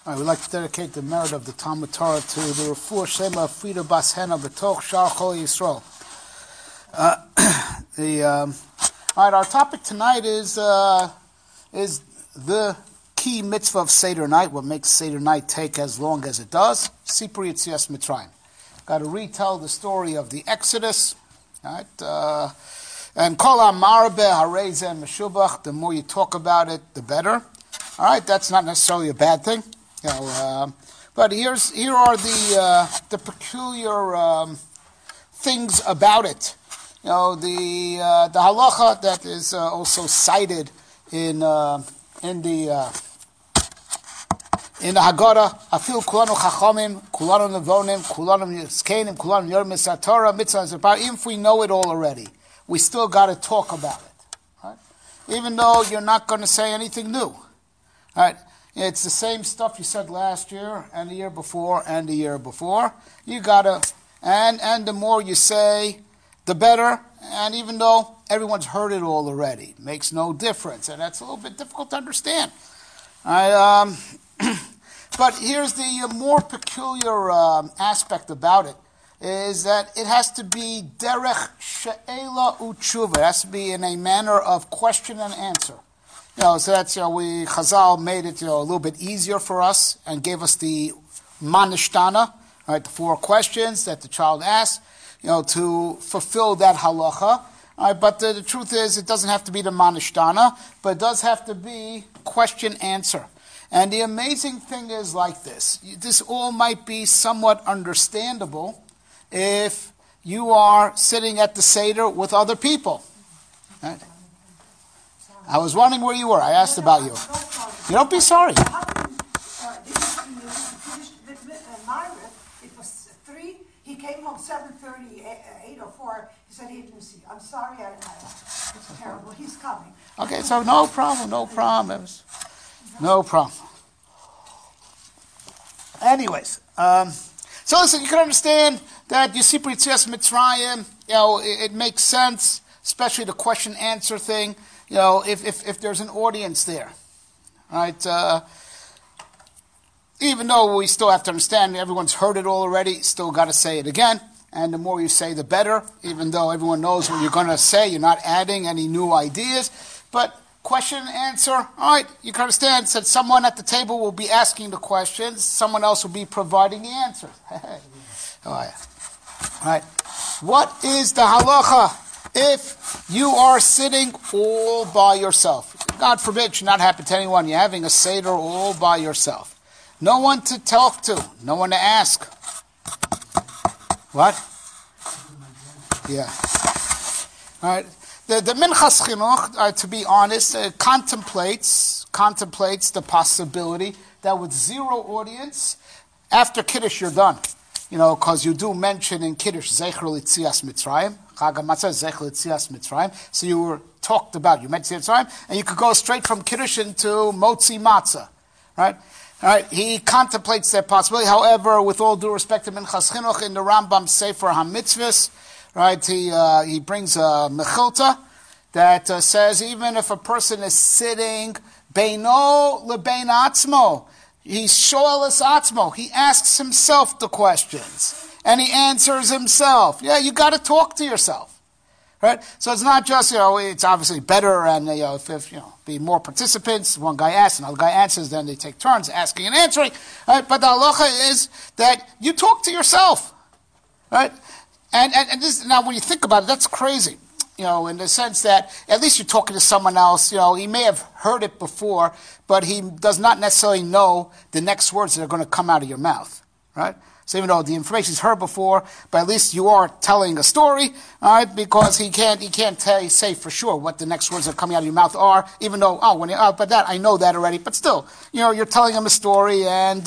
I would like to dedicate the merit of the Talmud Torah to the Refuah Shema of Frida Bas Hena B'toch Shar Chol Yisrael. All right, our topic tonight is the key mitzvah of Seder night. What makes Seder night take as long as it does? Sipur Yetzias Mitzrayim. Got to retell the story of the Exodus. Right, and Kol HaMarbe Harei Zeh Meshubach. The more you talk about it, the better. All right, that's not necessarily a bad thing. But here are the peculiar things about it. The halacha that is also cited in the Haggadah. Afil kulanu chachamim, kulanu nevonim, kulanu yiskenim, kulanu yormim satorah, mitzvah zepar. Even if we know it all already, we still got to talk about it. Right? Even though you're not going to say anything new. Right? It's the same stuff you said last year and the year before and the year before. You gotta, and the more you say, the better. And even though everyone's heard it all already, makes no difference, and that's a little bit difficult to understand. But here's the more peculiar aspect about it, is that it has to be derech she'ela u'tshuva. It has to be in a manner of question and answer. So that's, Chazal made it, a little bit easier for us and gave us the manishtana, right, the 4 questions that the child asks, to fulfill that halacha. But the truth is, it doesn't have to be the manishtana, but it does have to be question-answer. And the amazing thing is like this. This all might be somewhat understandable if you are sitting at the Seder with other people. Right? I was wondering where you were. I asked about you. You don't be sorry. It was 3. He came home 7:30, 8 or 4. He said he didn't see. I'm sorry, I didn't have. It's terrible. He's coming. Okay, so no problem. No problem. Anyways, so listen, you can understand that you see Yetzias Mitzrayim. It makes sense, especially the question-answer thing. If there's an audience there, right? Even though we still have to understand everyone's heard it all already, still got to say it again. And the more you say, the better. Even though everyone knows what you're going to say, you're not adding any new ideas. But question and answer, all right, you can understand. Said someone at the table will be asking the questions, someone else will be providing the answers. All right. What is the halacha if you are sitting all by yourself? God forbid it should not happen to anyone. You're having a Seder all by yourself. No one to talk to. No one to ask. What? Yeah. All right. The Minchas Chinuch, to be honest, contemplates the possibility that with 0 audience, after Kiddush you're done. Because you do mention in Kiddush, Zecher Yetzias Mitzrayim, Chag HaMatzah, Zecher Yetzias Mitzrayim. So you were talked about, you mentioned Mitzrayim, and you could go straight from Kiddush into Motzi Matzah, right? All right, he contemplates that possibility. However, with all due respect to Minchas Chinuch, in the Rambam Sefer HaMitzvahs, right, he brings a mechilta that says even if a person is sitting beino lebein atzmo, he's shoeles atzmo, he asks himself the questions, and he answers himself. Yeah, you got to talk to yourself. Right? So it's not just, it's obviously better, and, if be more participants, one guy asks, another guy answers, then they take turns asking and answering. Right? But the halacha is that you talk to yourself. Right? And this, now when you think about it, that's crazy. In the sense that at least you're talking to someone else. He may have heard it before, but he does not necessarily know the next words that are going to come out of your mouth. Right? So even though the information's heard before, but at least you are telling a story, all right? Because he can't say for sure what the next words that are coming out of your mouth are. Even though but that I know that already. But still, you're telling him a story, and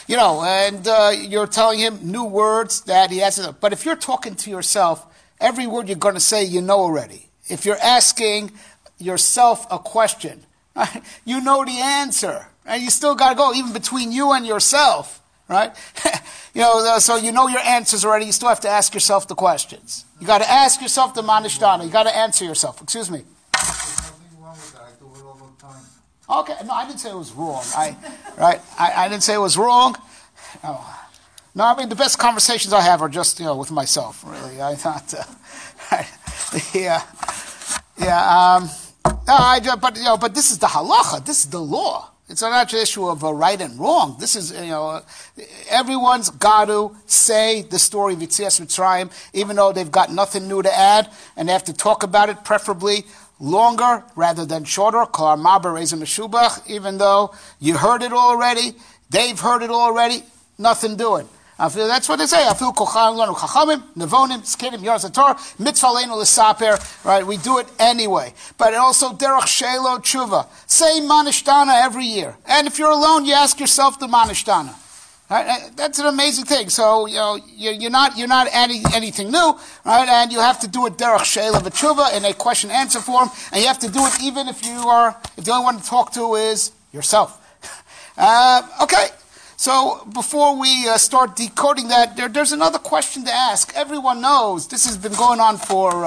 you're telling him new words that he hasn't. But if you're talking to yourself, every word you're going to say, you know already. If you're asking yourself a question, right, you know the answer, and you still got to go even between you and yourself. Right? So you know your answers already. You still have to ask yourself the questions. You got to ask yourself the manishtana. You got to answer yourself. Excuse me. There's nothing wrong with that. I do it all the time. Okay, no, I didn't say it was wrong. I didn't say it was wrong. No, I mean, the best conversations I have are just, with myself, really. I thought, but this is the halacha. This is the law. It's not actually an issue of right and wrong. This is, everyone's got to say the story of Yetzias Mitzrayim, even though they've got nothing new to add, and they have to talk about it, preferably longer rather than shorter. Even though you heard it already, they've heard it already, nothing doing. That's what they say. Right? We do it anyway. But also derech shelo tshuva. Say manishtana every year. And if you're alone, you ask yourself the manishtana. Right? That's an amazing thing. So you're not adding anything new, right? And you have to do it derech shelo v'tshuva in a question answer form, and you have to do it even if the only one to talk to is yourself. Okay. So before we start decoding that, there's another question to ask. Everyone knows this has been going on for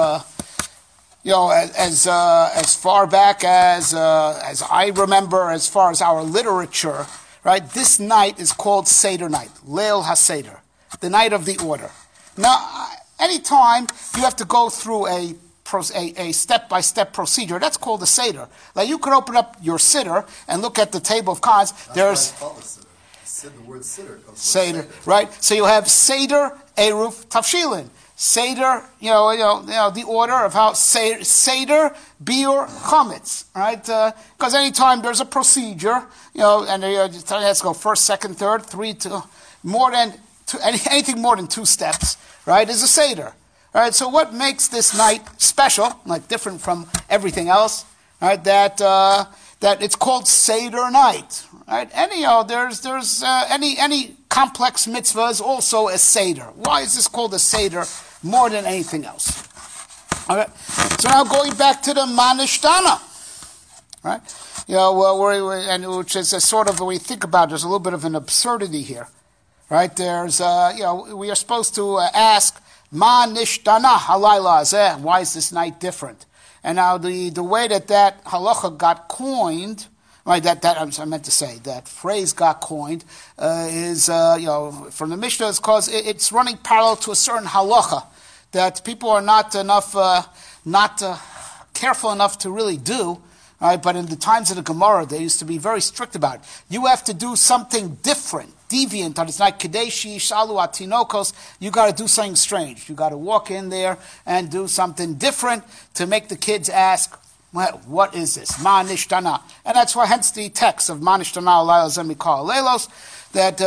as far back as I remember, as far as our literature. Right, this night is called Seder night, Leil HaSeder, the night of the order. Now, anytime you have to go through a step-by-step procedure, that's called a Seder. Like you could open up your Siddur and look at the table of cards. There's the word Siddur comes from Seder, right? So you have Seder, Eruv, Tafshilin. Seder, the order of how Seder, Biur, Chametz, right? Because anytime there's a procedure, and it has to go first, second, third, three, two, anything more than 2 steps, right, is a Seder. All right, so what makes this night special, like different from everything else, right? That it's called Seder night, right? There's any complex mitzvah is also a Seder. Why is this called a Seder more than anything else? All right. So now going back to the Manishtana, right? Which is a sort of, when we think about it, there's a little bit of an absurdity here, right? There's, we are supposed to ask, Manishtana halayla hazeh, why is this night different? And now the way that halacha got coined, right? I meant to say that phrase got coined is from the Mishnah is because it's running parallel to a certain halacha that people are not careful enough to really do. Right? But in the times of the Gemara, they used to be very strict about it. You have to do something different, deviant. It's like Kadeshi, Shalu, Atinokos. You got to do something strange. You got to walk in there and do something different to make the kids ask, well, what is this? Ma nishtana. And that's why, hence the text of Ma nishtana alayla zemikal lelos, that,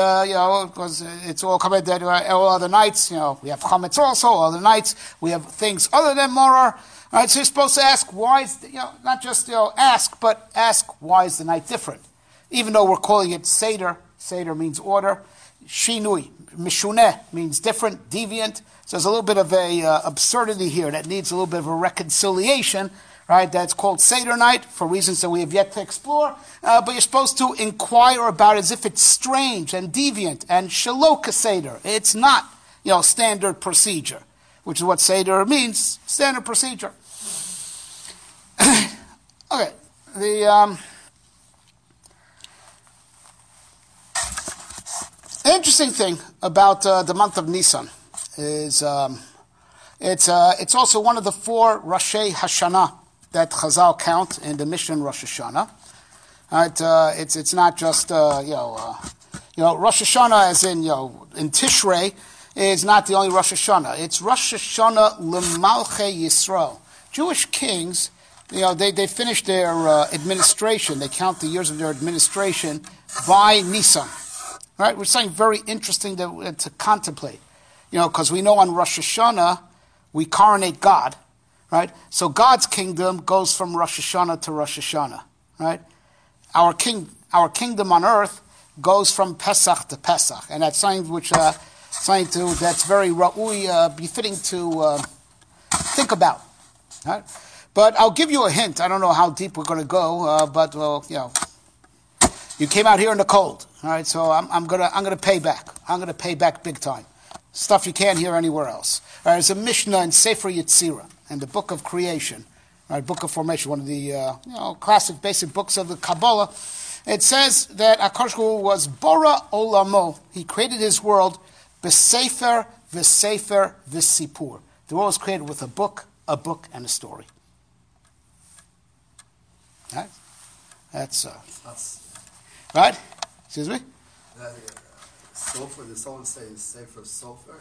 because it's all coming that all other nights, we have chametz also, all other nights, we have things other than moror. All right, so you're supposed to ask why is, not just, ask, but ask why is the night different? Even though we're calling it Seder, Seder means order, Shinui, Mishuneh means different, deviant. So there's a little bit of a absurdity here that needs a little bit of a reconciliation, right? That's called Seder night for reasons that we have yet to explore. But you're supposed to inquire about it as if it's strange and deviant and shaloka Seder. It's not, standard procedure, which is what Seder means, standard procedure. Okay, the interesting thing about the month of Nisan is it's also one of the 4 Roshei Hashanah that Chazal count in the Mishnah Rosh Hashanah. Right, it's not just Rosh Hashanah as in in Tishrei is not the only Rosh Hashanah. It's Rosh Hashanah L'Malchei Yisrael. Jewish kings, they finish their administration. They count the years of their administration by Nisan. Right, which is something very interesting to contemplate. Because we know on Rosh Hashanah we coronate God. Right, so God's kingdom goes from Rosh Hashanah to Rosh Hashanah. Right, our kingdom on earth goes from Pesach to Pesach, and that's something which that's very ra'ui, befitting to think about. Right? But I'll give you a hint. I don't know how deep we're going to go, but you came out here in the cold. All right, so I'm gonna pay back. I'm gonna pay back big time. Stuff you can't hear anywhere else. All right, there's a Mishnah in Sefer Yetzirah, in the book of creation, right? Book of Formation, one of the classic basic books of the Kabbalah. It says that HaKadosh Baruch Hu was Bora Olamo. He created his world, B'Sefer, V'Sipur. The world was created with a book, and a story. Right? That's right? Excuse me? Sofer, did someone say Sefer Sofer?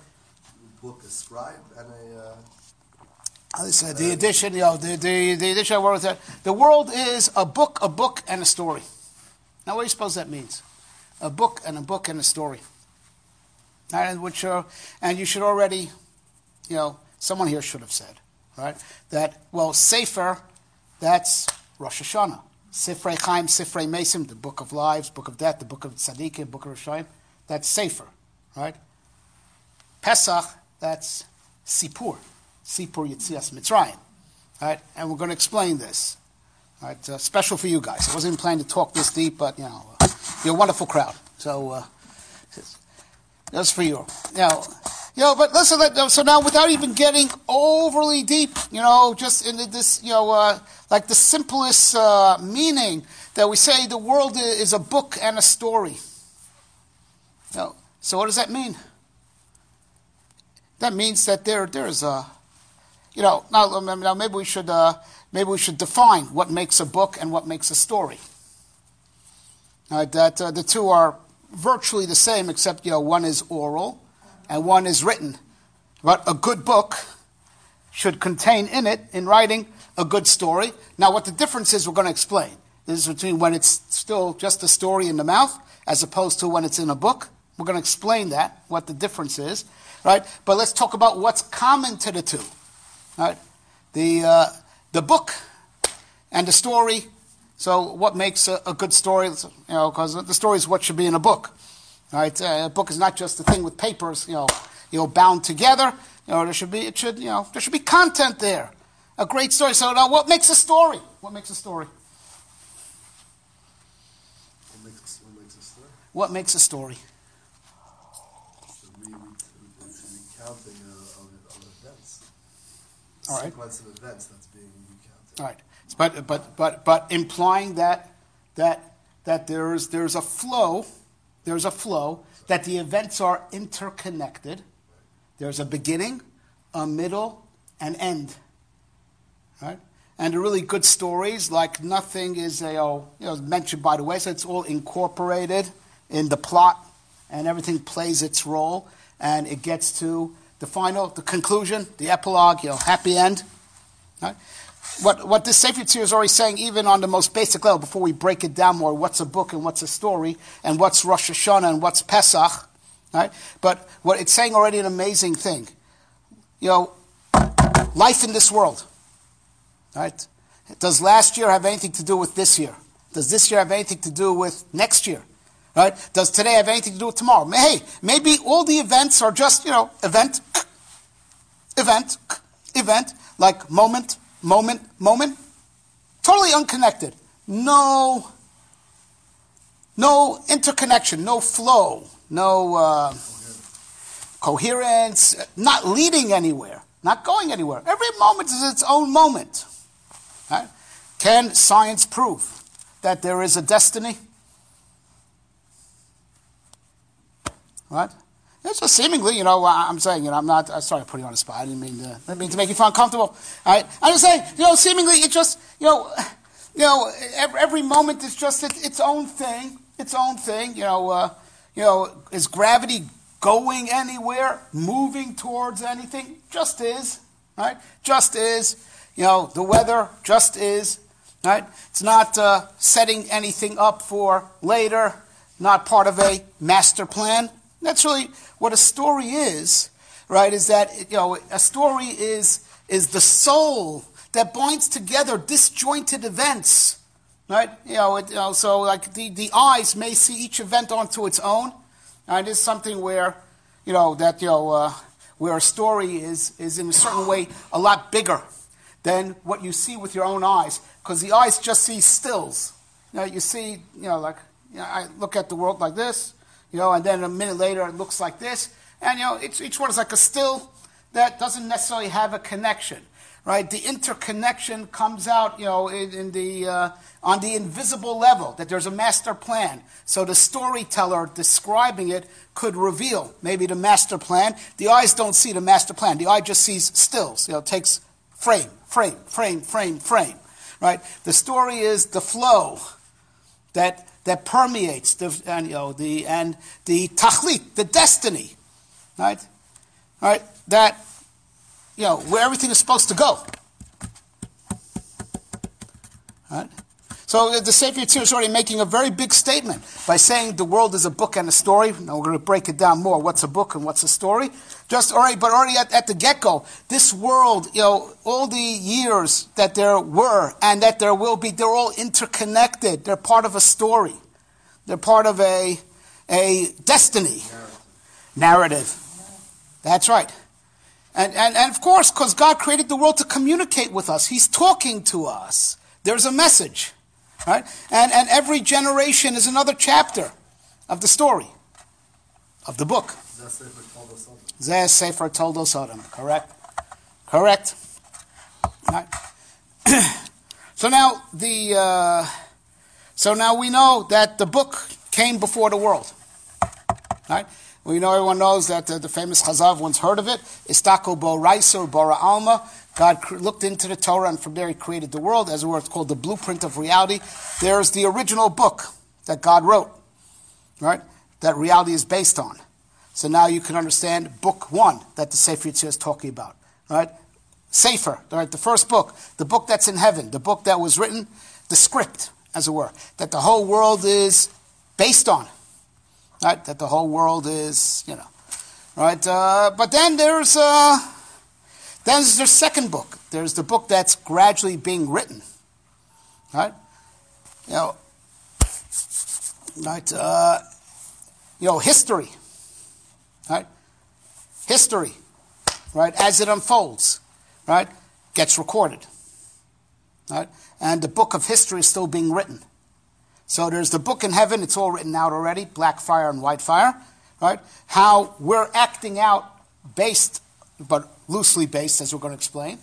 Book, a scribe, and the edition, the edition of the world. The world is a book, and a story. Now, what do you suppose that means? A book, and a story. And you should already, someone here should have said, right, that, Sefer, that's Rosh Hashanah. Sifrei Chaim, Sifrei Mesim, the book of lives, book of death, the book of Tzaddikim, book of Rishayim, that's Sefer, right? Pesach, that's Sipur, Yetzias, Mitzrayim, right? And we're going to explain this, right? Special for you guys. I wasn't even planning to talk this deep, but, you're a wonderful crowd. So, that's for you. But listen, so now without even getting overly deep, just into this, like the simplest meaning that we say the world is a book and a story. So what does that mean? That means that there's a, now maybe we should define what makes a book and what makes a story. That the two are virtually the same, except one is oral and one is written. But a good book should contain in writing, a good story. Now, what the difference is, we're going to explain. This is between when it's still just a story in the mouth, as opposed to when it's in a book. We're going to explain that, what the difference is, right? But let's talk about what's common to the two, right? The book and the story. So, what makes a good story? Because the story is what should be in a book, right? A book is not just a thing with papers, bound together. There should be content there. A great story. So now, what makes a story? What makes a story? What makes a story? It's the recounting of events. All right. Sequence of events that's being recounted. All right. But implying that there's a flow, that the events are interconnected. There's a beginning, a middle, and end. Right? And the really good stories, like nothing is mentioned by the way, so it's all incorporated in the plot, and everything plays its role, and it gets to the conclusion, the epilogue, happy end. Right? What this Sefer Yetzias is already saying, even on the most basic level, before we break it down more, what's a book and what's a story, and what's Rosh Hashanah and what's Pesach, right? But what it's saying already an amazing thing. Life in this world, right? Does last year have anything to do with this year? Does this year have anything to do with next year? Right? Does today have anything to do with tomorrow? Hey, maybe all the events are just, event, like moment, totally unconnected. No interconnection, no flow, no coherence, not leading anywhere, not going anywhere. Every moment is its own moment. Right? Can science prove that there is a destiny? Right? It's just seemingly, I'm saying, I'm not, sorry to put you on the spot. I didn't mean to make you feel uncomfortable. All right? I'm just saying, seemingly it just, every moment is just its own thing. Is gravity going anywhere, moving towards anything? Just is, right? Just is. The weather just is, right? It's not setting anything up for later, not part of a master plan. That's really what a story is, right? Is that, a story is the soul that binds together disjointed events, right? So like the eyes may see each event onto its own. It is something where, where a story is in a certain way a lot bigger than what you see with your own eyes, because the eyes just see stills. You see, I look at the world like this, and then a minute later it looks like this, and each one is like a still that doesn't necessarily have a connection. right? The interconnection comes out, in the on the invisible level, that there's a master plan. So the storyteller describing it could reveal maybe the master plan. The eyes don't see the master plan. The eye just sees stills. Takes frame, right? The story is the flow that permeates the tachlit, the destiny, right? Right? That where everything is supposed to go. Right? So the Sefer Yetzias is already making a very big statement by saying the world is a book and a story. Now we're going to break it down more. What's a book and what's a story? But already at the get-go, this world, all the years that there were and that there will be, they're all interconnected. They're part of a story. They're part of a destiny. Narrative. That's right. And of course, because God created the world to communicate with us. He's talking to us. There's a message. Right? And every generation is another chapter of the story, of the book. Zeh Sefer Toldos Adam. Correct. Right. So now we know that the book came before the world. Right? Everyone knows that the famous Chazav once heard of it. Istako bo Raiso Bora Alma. God looked into the Torah, and from there He created the world. As it were, it's called the blueprint of reality. There's the original book that God wrote, right? That reality is based on. So now you can understand book 1 that the Sefer Yetzias is talking about, right? Sefer, right? The first book, the book that's in heaven, the book that was written, the script, as it were, that the whole world is based on, right? That the whole world is, right? But then there's the second book. There's the book that's gradually being written, right? History, right? History, right? As it unfolds, right, gets recorded, right? And the book of history is still being written. So there's the book in heaven. It's all written out already, black fire and white fire, right? How we're acting out based, but loosely based, as we're going to explain,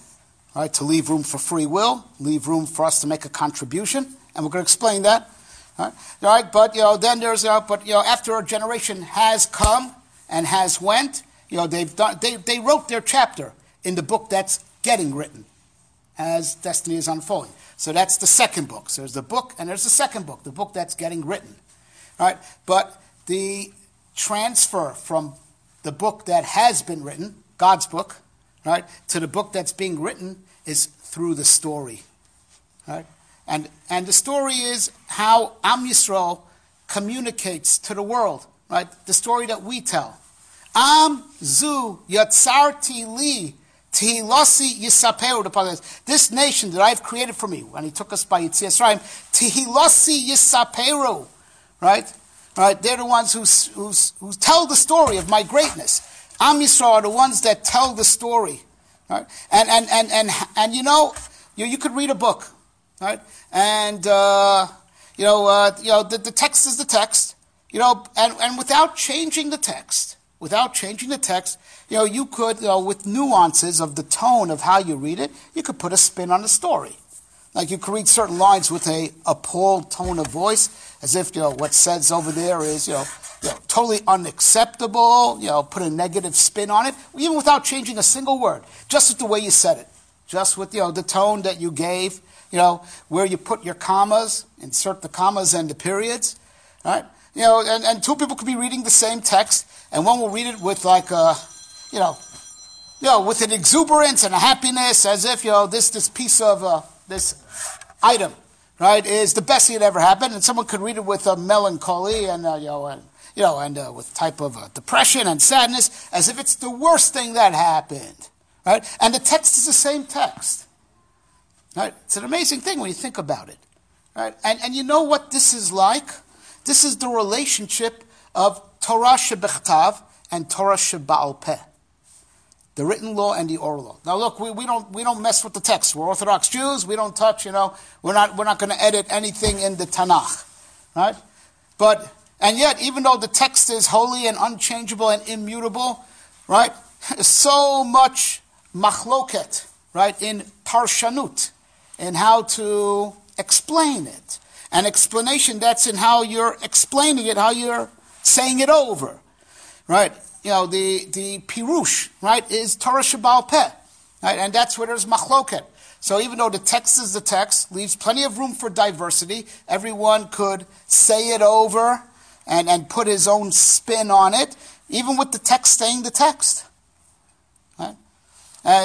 right? To leave room for free will, leave room for us to make a contribution, and we're going to explain that, right? But then there's after a generation has come and has went, they wrote their chapter in the book that's getting written as destiny is unfolding. So that's the second book. So there's the book and there's the second book, the book that's getting written, right? But the transfer from the book that has been written, God's book, right, to the book that's being written is through the story, right? And the story is how Am Yisrael communicates to the world, right? The story that we tell. Am zu yatzarti li tehilasi yisaperu. This nation that I've created for me, when He took us by Yetzias tehilasi yisaperu, right? Right? They're the ones who tell the story of my greatness. Am Yisrael are the ones that tell the story, right? And you could read a book, right? And the text is the text, and without changing the text, you could, with nuances of the tone of how you read it, you could put a spin on the story. Like you could read certain lines with a appalled tone of voice, as if what says over there is totally unacceptable. Put a negative spin on it, even without changing a single word, just with the way you said it, just with the tone that you gave. Where you put your commas, insert the commas and the periods, right? And two people could be reading the same text, and one will read it with with an exuberance and a happiness, as if this piece of this item, right, is the best thing that ever happened, and someone could read it with a melancholy and with type of depression and sadness, as if it's the worst thing that happened, right? And the text is the same text, right? It's an amazing thing when you think about it, right? And you know what this is like? This is the relationship of Torah shebechtav and Torah sheba'al peh, the written law and the oral law. Now, look, we don't mess with the text. We're Orthodox Jews. We don't touch. We're not going to edit anything in the Tanakh, right? And yet, even though the text is holy and unchangeable and immutable, right? There's so much machloket right, in parshanut, in how to explain it. An explanation, that's in how you're explaining it, how you're saying it over, right? The pirush, right, is Torah Sheba'al Peh, right? And that's where there's machloket. So even though the text is the text, leaves plenty of room for diversity, everyone could say it over and put his own spin on it, even with the text staying the text. Right?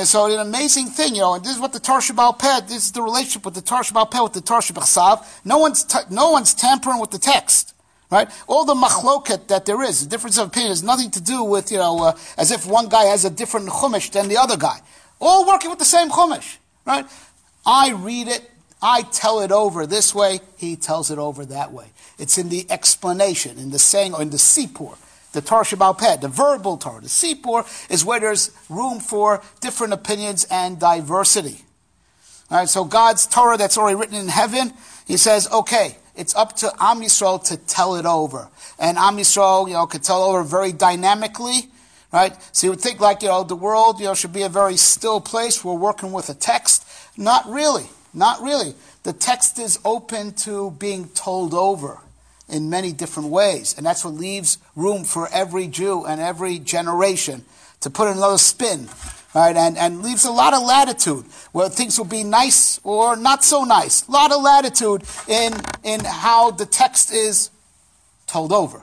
So an amazing thing, and this is what the Torah Sheba'al Peh, this is the relationship with the Torah Sheba'al Peh with the Torah Shebachsav. No one's tampering with the text. Right? All the machloket that there is, the difference of opinion, has nothing to do with, as if one guy has a different chumash than the other guy. All working with the same chumash. Right? I read it, I tell it over this way, he tells it over that way. It's in the explanation, in the saying, or in the Sipur, the Torah Sheba'al Peh, the verbal Torah. The Sipur is where there's room for different opinions and diversity. All right, so God's Torah that's already written in heaven, he says, okay, it's up to Am Yisrael to tell it over. And Am Yisrael, could tell over very dynamically, right? So you would think like, the world, should be a very still place. We're working with a text. Not really. Not really. The text is open to being told over in many different ways. And that's what leaves room for every Jew and every generation to put another spin, right? And leaves a lot of latitude where things will be nice or not so nice. A lot of latitude in how the text is told over,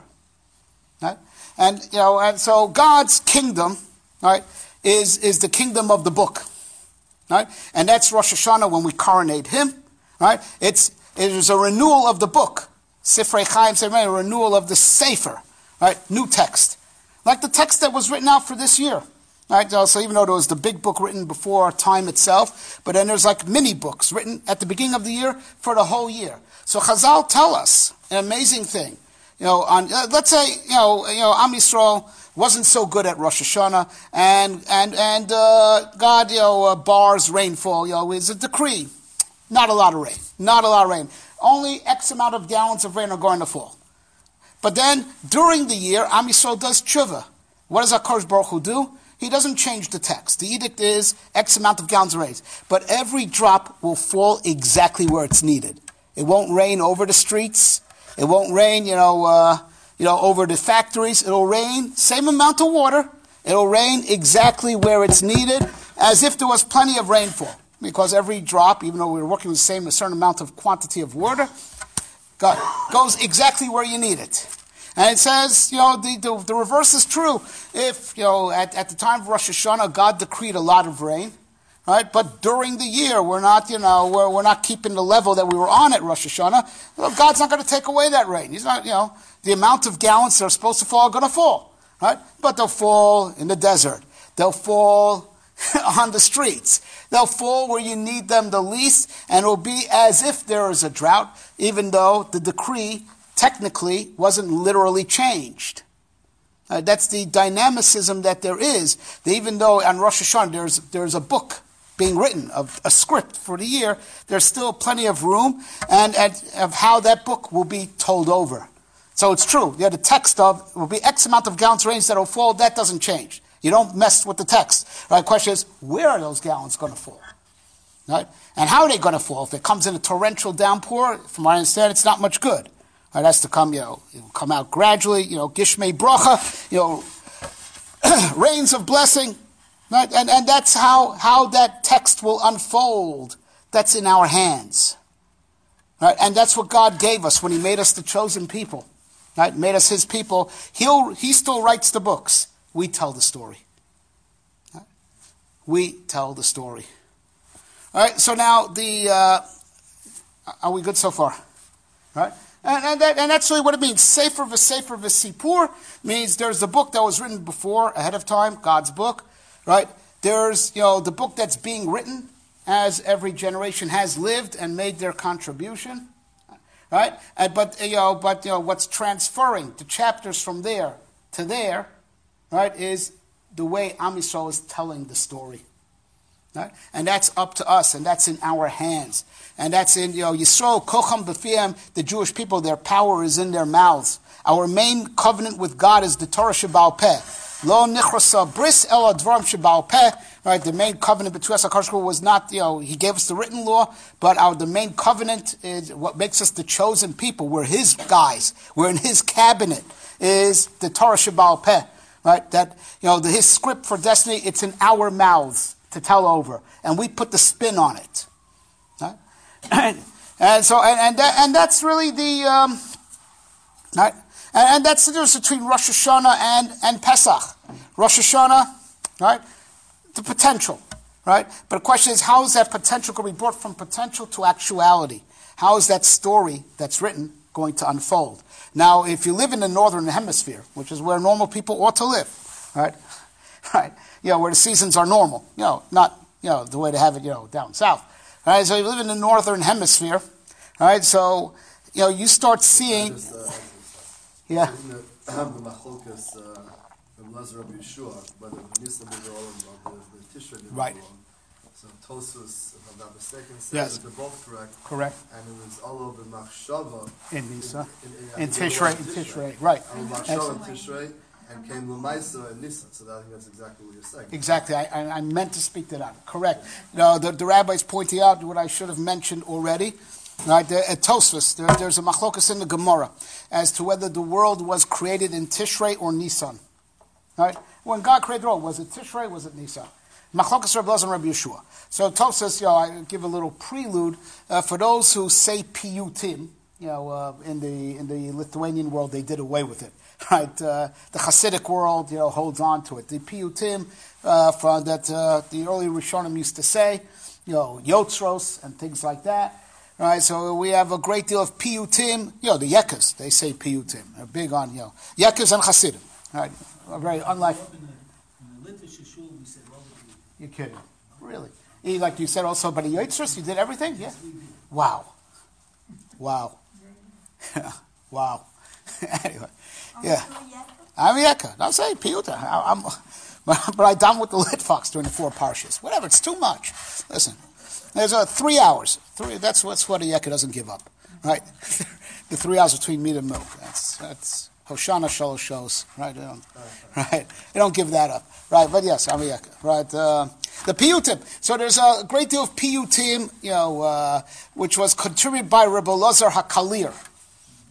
right? And so God's kingdom, right, is the kingdom of the book, right? And that's Rosh Hashanah when we coronate him, right? It is a renewal of the book. Sifrei Chaim, a renewal of the Sefer, right? New text. Like the text that was written out for this year. Right? So even though there was the big book written before time itself, but then there's like mini books written at the beginning of the year for the whole year. So Chazal tell us an amazing thing. Let's say, Am Yisrael wasn't so good at Rosh Hashanah, and God, bars rainfall. Is a decree. Not a lot of rain. Not a lot of rain. Only X amount of gallons of rain are going to fall. But then, during the year, Am Yisrael does tshuva. What does HaKadosh Baruch Hu do? He doesn't change the text. The edict is X amount of gallons of rain. But every drop will fall exactly where it's needed. It won't rain over the streets. It won't rain, over the factories. It'll rain, same amount of water. It'll rain exactly where it's needed, as if there was plenty of rainfall. Because every drop, even though we're working with a certain amount of quantity of water, goes exactly where you need it. And it says, the reverse is true. If, at the time of Rosh Hashanah, God decreed a lot of rain, right? But during the year, we're not, we're not keeping the level that we were on at Rosh Hashanah. Well, God's not going to take away that rain. He's not, the amount of gallons that are supposed to fall are going to fall, right? But they'll fall in the desert. They'll fall on the streets. They'll fall where you need them the least, and it'll be as if there is a drought, even though the decree technically wasn't literally changed. That's the dynamicism that there is. That even though on Rosh Hashanah there's a book being written, of a script for the year, there's still plenty of room and of how that book will be told over. So it's true. The text of will be X amount of gallons of rain that will fall. That doesn't change. You don't mess with the text. Right? The question is, where are those gallons going to fall? Right? And how are they going to fall? If it comes in a torrential downpour, from what I understand, it's not much good. It has to come, it'll come out gradually, gishmei bracha, rains of blessing. Right? And that's how that text will unfold. That's in our hands. Right? And that's what God gave us when he made us the chosen people. Right? Made us his people. He still writes the books. We tell the story. Right? We tell the story. All right, so now are we good so far? Right? And that's really what it means. Sefer v'Sipur means there's the book that was written before, ahead of time, God's book, right? There's, the book that's being written as every generation has lived and made their contribution, right? But what's transferring the chapters from there to there, right, is the way Am Yisrael is telling the story. Right? And that's up to us, and that's in our hands. And that's in, Yisrael, Kocham B'Fiem, the Jewish people, their power is in their mouths. Our main covenant with God is the Torah Sheba'al Peh. Lo Nichrasa Bris El Advarim Sheba'al Peh. right? The main covenant between us, HaKadosh Baruch Hu, was not, he gave us the written law, but the main covenant is what makes us the chosen people. We're his guys. We're in his cabinet, is the Torah Shebaal Peh, right? That, his script for destiny, it's in our mouths to tell over, and we put the spin on it. Right? And that's really the, right? And that's the difference between Rosh Hashanah and Pesach. Rosh Hashanah, right? The potential, right? But the question is, how is that potential going to be brought from potential to actuality? How is that story that's written going to unfold? Now, if you live in the northern hemisphere, which is where normal people ought to live, right? Right? Where the seasons are normal, not, the way to have it, down south. Right? So you live in the northern hemisphere, right? So, you start seeing... Yeah. The machlokas, Lazar of Yeshua, whether the Nisan did all or the Tishrei did right. all. So Tosus, if I'm not mistaken, says yes. that they're both correct. Correct. And it was all over Machshava. In Nisan. In Tishrei. Right. And Machshava in Tishrei, and came L'maisa and Nisan. So I think that's exactly what you're saying. Exactly. I meant to speak to that. Correct. The rabbis pointing out what I should have mentioned already. Right, at Tosfos, there's a machlokas in the Gemara as to whether the world was created in Tishrei or Nisan. Right? When God created the world, was it Tishrei, was it Nisan? Machlokas Reb Elazar and Rabbi Yeshua. So Tosfos, I give a little prelude for those who say piyutim. In the Lithuanian world, they did away with it. Right? The Hasidic world, holds on to it. The piyutim from that the early Rishonim used to say, yotzros and things like that. Right, so we have a great deal of piyutim. The Yetzias, they say piyutim. They're big on, Yetzias and Hasidim. Right, very unlike. In the Litvish shul, we said, you're kidding, really? Like you said, also, but the Yetzias, you did everything. Yeah. Yes, we did. Wow. Wow. Anyway, yeah. I'm Yetzias. I'm saying piyutim. But I done with the Litfox during the 4 Parshas. Whatever, it's too much. Listen. There's 3 hours. That's what a Yekka doesn't give up, right? The 3 hours between meat and milk. That's Hoshana Shalosh shows, right? They don't give that up, right? But yes, I'm a Yekka, right? The piyutim. So there's a great deal of piyutim, which was contributed by Rebbe Elazar HaKalir.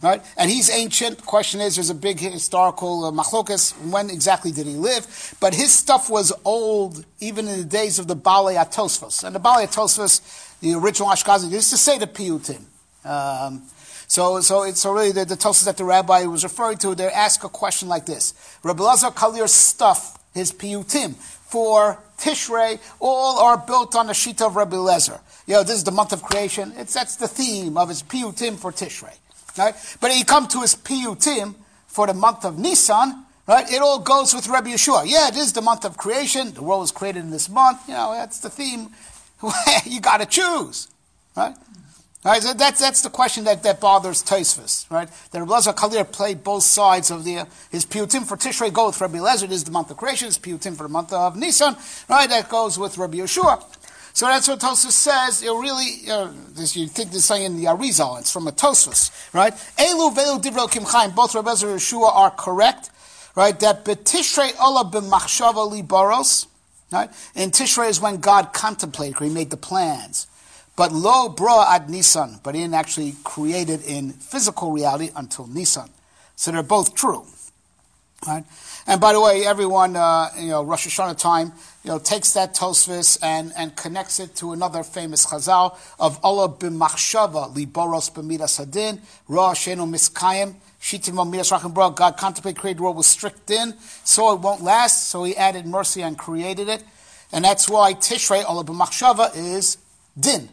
Right? And he's ancient. The question is, there's a big historical machlokas. When exactly did he live? But his stuff was old, even in the days of the Balei Atosfos. And the Balei Atosfos, the original Ashkenazi, used to say the piyutim. So it's really the Tosfos that the rabbi was referring to. They ask a question like this: Rebbe Elazar Kalir's stuff, his piyutim for Tishrei, all are built on the shita of Rebbe Elazar. This is the month of creation. That's the theme of his piyutim for Tishrei. Right? But you come to his piyutim for the month of Nisan, right? It all goes with Rabbi Yeshua. Yeah, it is the month of creation. The world was created in this month. That's the theme. You got to choose, right? Right? So that's the question that bothers Tosfos, right? That Rebbe Elazar Kalir played both sides of his piyutim for Tishrei go with Rabbi Elazar. It is the month of creation. His piyutim for the month of Nisan, right? That goes with Rabbi Yeshua. So that's what Tosfos says. You think this thing in the Arizal, it's from a Tosfos, right? Elu velu divrei Elokim Chaim, both Rebbe Elazar and Yeshua are correct, right? That betishrei ola b'machshava libaros, right? In Tishrei is when God contemplated, he made the plans. But lo bra ad Nisan, but he didn't actually create it in physical reality until Nisan. So they're both true, right? And by the way, everyone, Rosh Hashanah time, takes that Tosfos and connects it to another famous Chazal of Allah b'machshava liboros b'midas hadin ra shenu miskayim shitim midas rachim bra. God contemplated, created the world with strict din, so it won't last. So He added mercy and created it, and that's why Tishrei Allah b'machshava is din,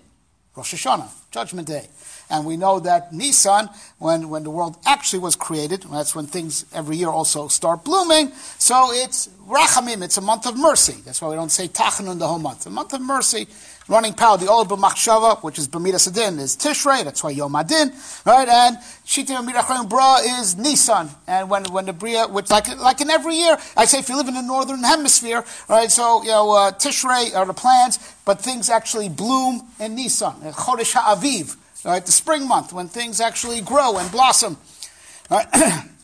Rosh Hashanah, Judgment Day. And we know that Nisan, when the world actually was created, that's when things every year also start blooming. So it's Rachamim, it's a month of mercy. That's why we don't say Tachanun the whole month. A month of mercy, running power. The Ola B'machshava, which is B'midas Adin, is Tishrei. That's why Yom Adin, right? And Shitim Mirachim Bra is Nisan. And when the Bria, which like in every year, I say if you live in the northern hemisphere, right? So Tishrei are the plans, but things actually bloom in Nisan. Chodesh HaAviv. Right, the spring month when things actually grow and blossom, right,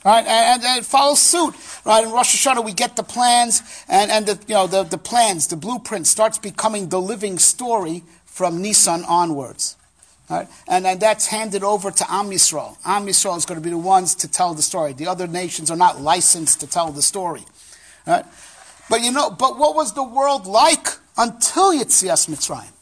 right, and it follows suit, right? In Rosh Hashanah, we get the plans, and the plans, the blueprint starts becoming the living story from Nisan onwards. Right? And that's handed over to Am Yisrael. Am Yisrael is going to be the ones to tell the story. The other nations are not licensed to tell the story. Right? But what was the world like until Yetzias Mitzrayim?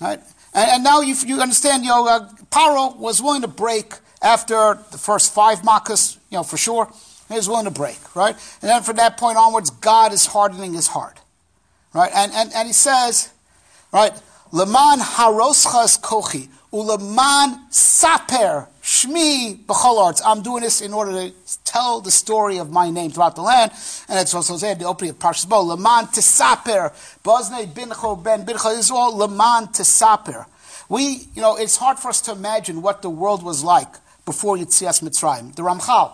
Right? And now you understand, Paro was willing to break after the first 5 makas, for sure. He was willing to break, right? And then from that point onwards, God is hardening his heart. Right? And he says, right, Leman haroschas kochi, uleman saper shmi b'chol arts. I'm doing this in order to tell the story of my name throughout the land. And it's also said the opening of Parsha Bo, Leman tesaper, Boznei bincho ben bincho. This is all Leman tesaper. It's hard for us to imagine what the world was like before Yetzias Mitzrayim. The Ramchal,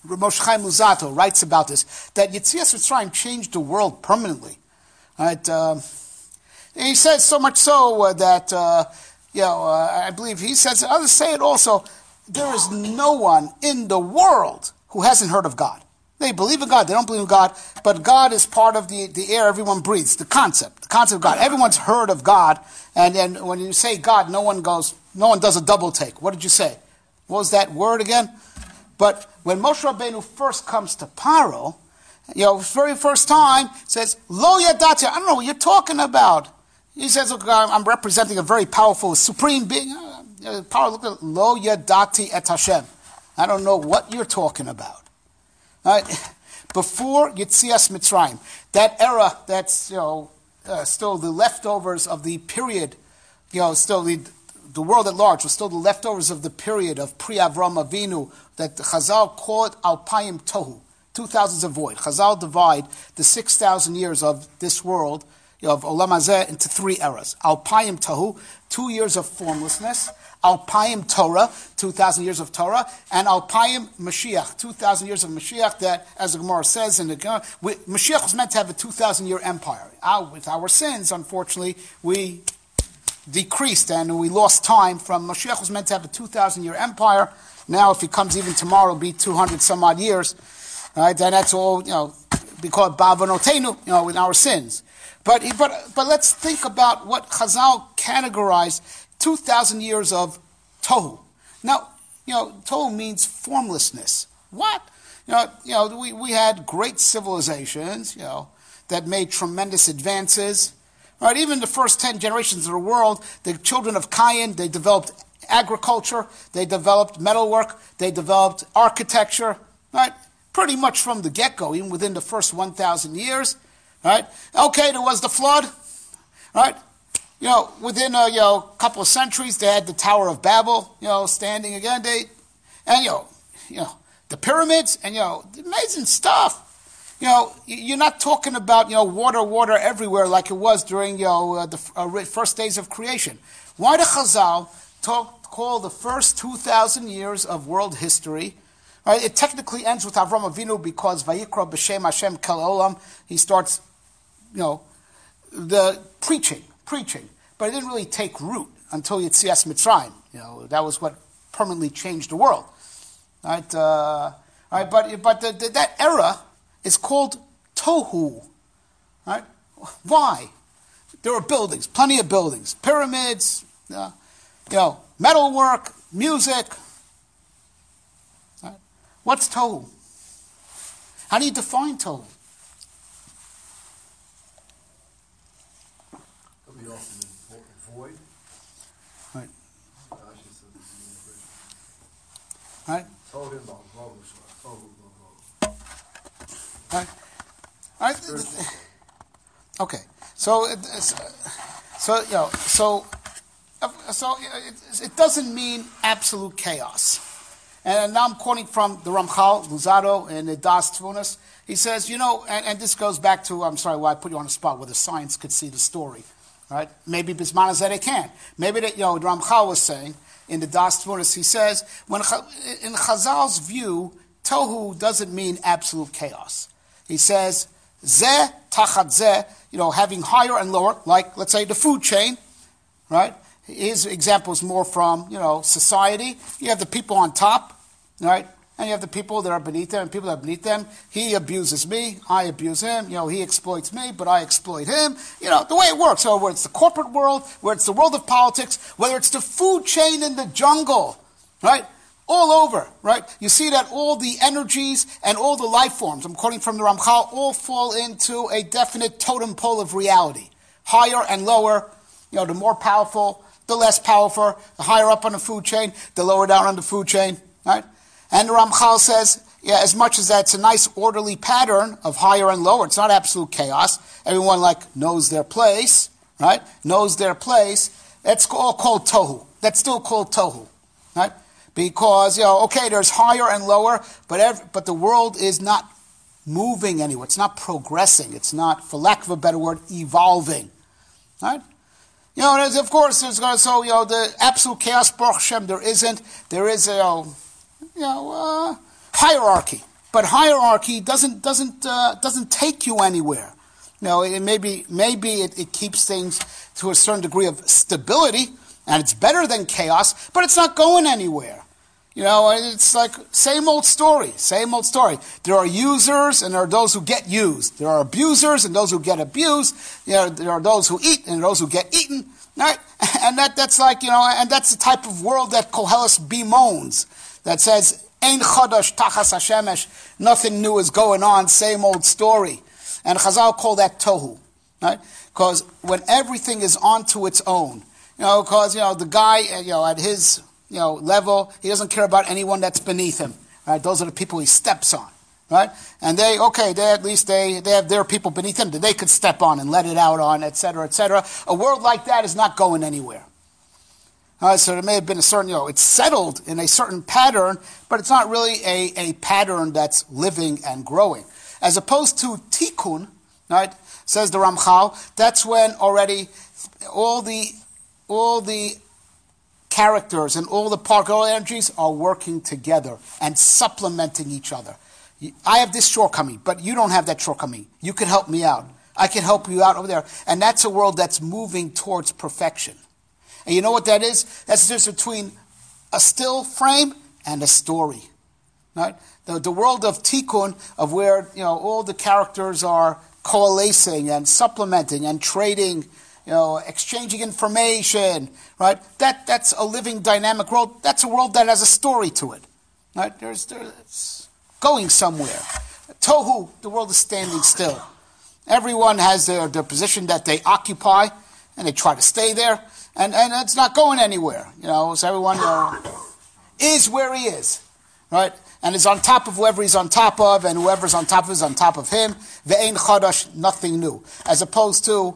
Moshe Chaim Luzzatto, writes about this, that Yetzias Mitzrayim changed the world permanently. Right? He says so much so that, I believe he says, others say it also, there is no one in the world who hasn't heard of God. They believe in God, they don't believe in God, but God is part of the air everyone breathes, the concept of God. Everyone's heard of God, and then when you say God, no one does a double take. What did you say? What was that word again? But when Moshe Rabbeinu first comes to Paro, very first time, says, Lo yadati, I don't know what you're talking about. He says, look, I'm representing a very powerful, supreme being. Paro looked at Lo yadati et Hashem. I don't know what you're talking about. Right? Before Yetzias Mitzrayim, that era that's still the leftovers of the period, still the world at large was still the leftovers of the period of pre-Avram Avinu that Chazal called Alpayim Tohu, 2000s of void. Chazal divide the 6,000 years of this world, of Olam Hazeh, into 3 eras. Alpayim Tohu, 2 years of formlessness. Alpayim Torah, 2,000 years of Torah, and Alpayim Mashiach, 2,000 years of Mashiach. That, as the Gemara says in the Gemara, Mashiach was meant to have a 2,000-year empire. With our sins, unfortunately, we decreased and we lost time. From Mashiach was meant to have a 2,000-year empire. Now, if he comes even tomorrow, it'll be 200 some odd years. Right? Then that's all because Ba'avanotenu, with our sins. But let's think about what Chazal categorized. 2,000 years of tohu. Now, tohu means formlessness. What? We had great civilizations, that made tremendous advances. Right? Even the first 10 generations of the world, the children of Cain, they developed agriculture, they developed metalwork, they developed architecture. Right? Pretty much from the get-go, even within the first 1,000 years. Right? Okay, there was the flood. Right? Within a couple of centuries, they had the Tower of Babel, standing again. The pyramids, and amazing stuff. You're not talking about water everywhere like it was during the first days of creation. Why do Chazal call the first 2,000 years of world history? Right? It technically ends with Avram Avinu because Vayikra b'Shem Hashem Kel Olam. He starts, the preaching, but it didn't really take root until Yetzias Mitzrayim. That was what permanently changed the world. Right? But that era is called Tohu. Right? Why? There were buildings, plenty of buildings, pyramids, metalwork, music. Right? What's Tohu? How do you define Tohu? Void. Right. Right. Right. Right. Okay. So it doesn't mean absolute chaos. And now I'm quoting from the Ramchal, Luzzatto, in the Das Tvunas. He says, and this goes back to, I'm sorry, why I put you on the spot, whether science could see the story. Right? Maybe Bisman Hazeh they can. Maybe the Ramchal was saying in the Das Tvunas, he says, in Chazal's view, Tohu doesn't mean absolute chaos. He says, Zeh tachat zeh, having higher and lower, like, let's say, the food chain, right? His example is more from, society. You have the people on top, right? And you have the people that are beneath them and people that are beneath them. He abuses me, I abuse him. He exploits me, but I exploit him. The way it works. So whether it's the corporate world, whether it's the world of politics, whether it's the food chain in the jungle, right? All over, right? You see that all the energies and all the life forms, I'm quoting from the Ramchal, all fall into a definite totem pole of reality. Higher and lower, the more powerful, the less powerful, the higher up on the food chain, the lower down on the food chain, right? And the Ramchal says, as much as that's a nice orderly pattern of higher and lower, it's not absolute chaos. Everyone knows their place, right? Knows their place. That's all called tohu. That's still called tohu, right? Because, there's higher and lower, but the world is not moving anywhere. It's not progressing. It's not, for lack of a better word, evolving. Right? Of course, there's the absolute chaos, Baruch Hashem, there isn't. There is a, hierarchy. But hierarchy doesn't take you anywhere. Maybe it keeps things to a certain degree of stability, and it's better than chaos, but it's not going anywhere. It's like same old story. There are users and there are those who get used. There are abusers and those who get abused. There are those who eat and those who get eaten. Right? And that's and that's the type of world that Koheles bemoans. That says, Ein chodosh tachas hashemesh, nothing new is going on, same old story. And Chazal call that tohu. Right? Because when everything is onto its own, because, the guy, at his, level, he doesn't care about anyone that's beneath him. Right? Those are the people he steps on. Right? And they have their people beneath them that they could step on and let it out on, etc., etc. A world like that is not going anywhere. So there may have been a certain, it's settled in a certain pattern, but it's not really a pattern that's living and growing. As opposed to tikkun, right, says the Ramchal, that's when already all the characters and all the particle energies are working together and supplementing each other. I have this shortcoming, but you don't have that shortcoming. You can help me out. I can help you out over there. And that's a world that's moving towards perfection. And you know what that is? That's the difference between a still frame and a story. Right? The world of tikkun, of where all the characters are coalescing and supplementing and trading, exchanging information, right? That's a living, dynamic world. That's a world that has a story to it. Right? It's going somewhere. Tohu, the world is standing still. Everyone has their position that they occupy, and they try to stay there, and it's not going anywhere. So everyone is where he is, right? And is on top of whoever he's on top of, and whoever's on top of is on top of him. Ve'ein chadash, nothing new. As opposed to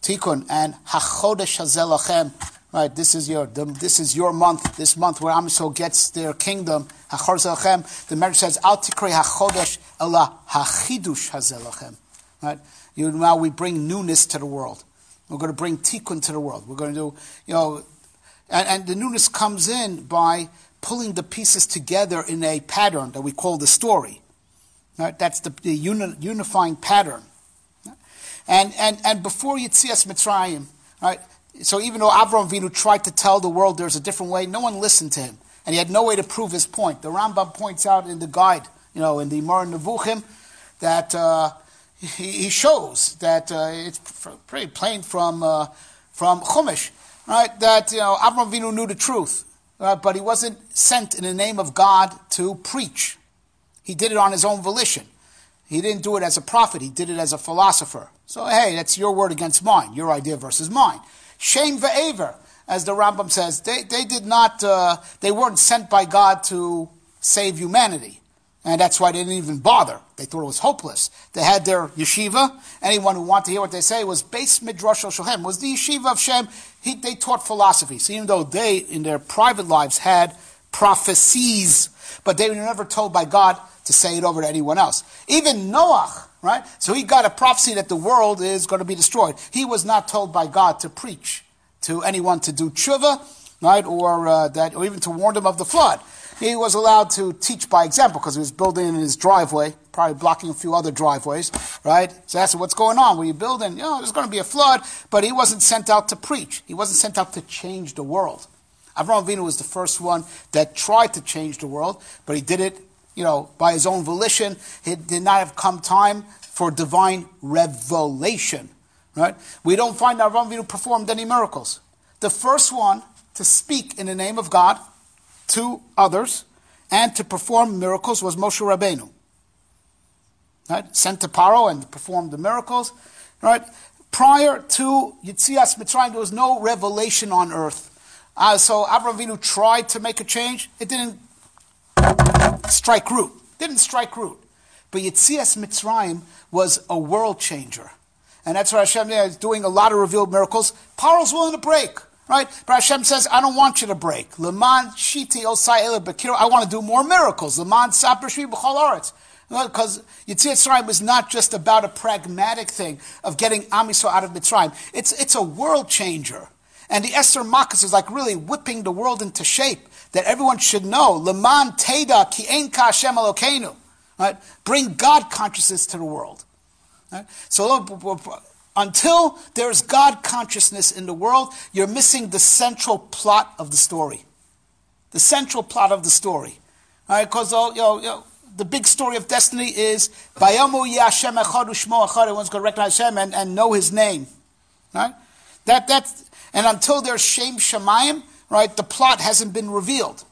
tikkun and hachodesh hazeh lachem. Right, this is your month. This month where Am Yisrael gets their kingdom. Hachor zelachem. The Medrash says, "Al tikrei hachodesh ela hachidush hazeh lachem." Right, now we bring newness to the world. We're going to bring tikkun to the world. We're going to do, and the newness comes in by pulling the pieces together in a pattern that we call the story. Right, that's the unifying pattern. And before Yetzias Mitzrayim, right. So even though Avraham Avinu tried to tell the world there's a different way, no one listened to him. And he had no way to prove his point. The Rambam points out in the guide, in the Mar Nevuchim, that he shows that it's pretty plain from Chumash, right? That Avraham Avinu knew the truth, but he wasn't sent in the name of God to preach. He did it on his own volition. He didn't do it as a prophet. He did it as a philosopher. So hey, that's your word against mine, your idea versus mine. Shem ve'aver, as the Rambam says, they did not, they weren't sent by God to save humanity. And that's why they didn't even bother. They thought it was hopeless. They had their yeshiva. Anyone who wanted to hear what they say was Beis Midrash Shem, was the yeshiva of Shem. They taught philosophy. So even though they, in their private lives, had prophecies, but they were never told by God to say it over to anyone else. Even Noach, right? So he got a prophecy that the world is going to be destroyed. He was not told by God to preach to anyone to do tshuva, right? Or even to warn them of the flood. He was allowed to teach by example because he was building in his driveway, probably blocking a few other driveways, right? So that's what's going on. When you're building, there's going to be a flood, but he wasn't sent out to preach. He wasn't sent out to change the world. Avraham Avinu was the first one that tried to change the world, but he did it, by his own volition. It did not have come time for divine revelation. Right? We don't find that Avraham Avinu performed any miracles. The first one to speak in the name of God to others and to perform miracles was Moshe Rabbeinu. Right? Sent to Paro and performed the miracles. Right? Prior to Yetzias Mitzrayim, there was no revelation on earth. So Avraham Avinu tried to make a change. It didn't strike root. But Yetzias Mitzrayim was a world changer. And that's why Hashem is doing a lot of revealed miracles. Paro's willing to break. Right? But Hashem says, I don't want you to break. Leman shiti osai ele bekiro. I want to do more miracles. Leman saper shvi b'chol aretz. Because Yetzias Mitzrayim is not just about a pragmatic thing of getting Am Yisrael out of Mitzrayim. It's a world changer. And the Esther Makkos is like really whipping the world into shape that everyone should know. Leman teda ki ein ka Hashem Elokeinu. Right? Bring God consciousness to the world. Right? So until there's God consciousness in the world, you're missing the central plot of the story. The central plot of the story. Because the big story of destiny is Bayamu Yeh Hashem Echad U'Shmo Echad. Everyone's going to recognize Hashem and know His name. Right? And until there's Shem Shemayim, right, the plot hasn't been revealed.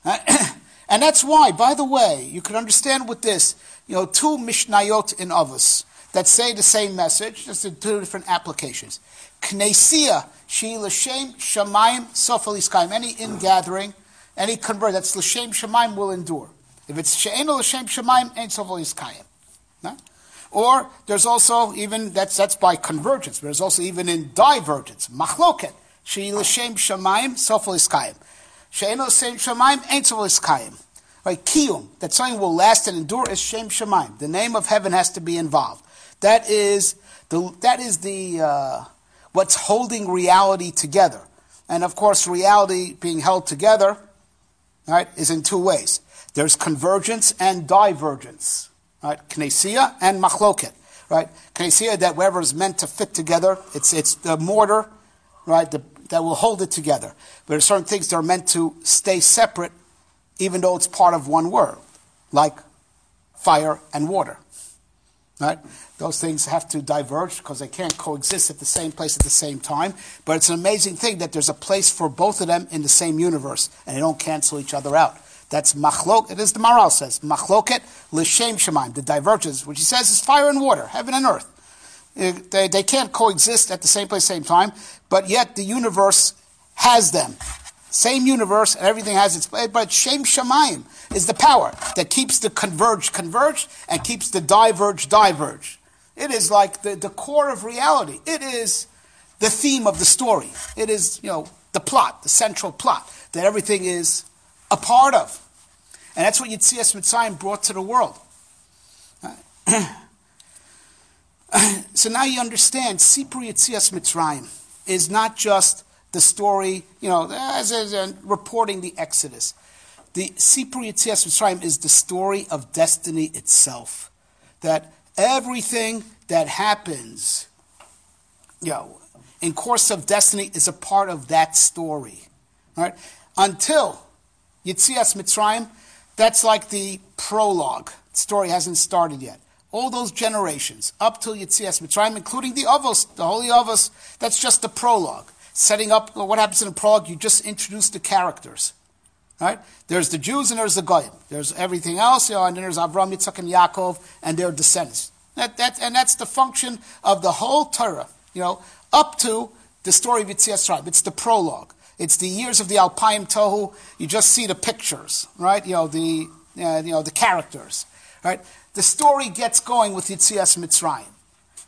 And that's why, by the way, you can understand with this, two Mishnayot in Avos that say the same message, just in two different applications. Knesia, she l'shem shamayim sofel iskayim. Any ingathering, any convert that's l'shem shamayim will endure. If it's she'eno l'shem shamayim, ain't sofel iskayim. No? Or there's also even, that's by convergence, but there's also even in divergence. Machloket, she l'shem shamayim sofel iskayim. She'eno l'shem shamayim, ain't sofel iskayim. Right? Kiyum, that something will last and endure is shem shamayim. The name of heaven has to be involved. That is the what's holding reality together. And of course, reality being held together, right, is in two ways. There's convergence and divergence. Right? Knesia and machloket. Right? Knesia, that whatever is meant to fit together, it's the mortar, right, that will hold it together. But there are certain things that are meant to stay separate, even though it's part of one world, like fire and water. Right? Those things have to diverge because they can't coexist at the same place at the same time. But it's an amazing thing that there's a place for both of them in the same universe, and they don't cancel each other out. That's machlok. It is the Maral says machloket l'shem shemaim. The divergence, which he says, is fire and water, heaven and earth. They can't coexist at the same place, same time. But yet the universe has them. Same universe, and everything has its place. But Shem Shamayim is the power that keeps the converge, and keeps the diverge. It is like the core of reality. It is the theme of the story. It is, the plot, the central plot that everything is a part of. And that's what Yetzias Mitzrayim brought to the world. So now you understand, Sipur Yetzias Mitzrayim is not just the story, as reporting the Exodus. The Sipur Yetzias Mitzrayim is the story of destiny itself. That everything that happens, in course of destiny is a part of that story. Right? Until Yetzias Mitzrayim, that's like the prologue. The story hasn't started yet. All those generations, up till Yetzias Mitzrayim, including the Avos, the Holy Avos, that's just the prologue. Setting up what happens in the prologue, you just introduce the characters. Right? There's the Jews and there's the Goyim. There's everything else, and then there's Avraham, Yitzchak, and Yaakov, and their descendants. That's the function of the whole Torah, up to the story of Yetzias Mitzrayim. It's the prologue. It's the years of the Alpayim Tohu. You just see the pictures, right? The characters, right? The story gets going with Yetzias Mitzrayim.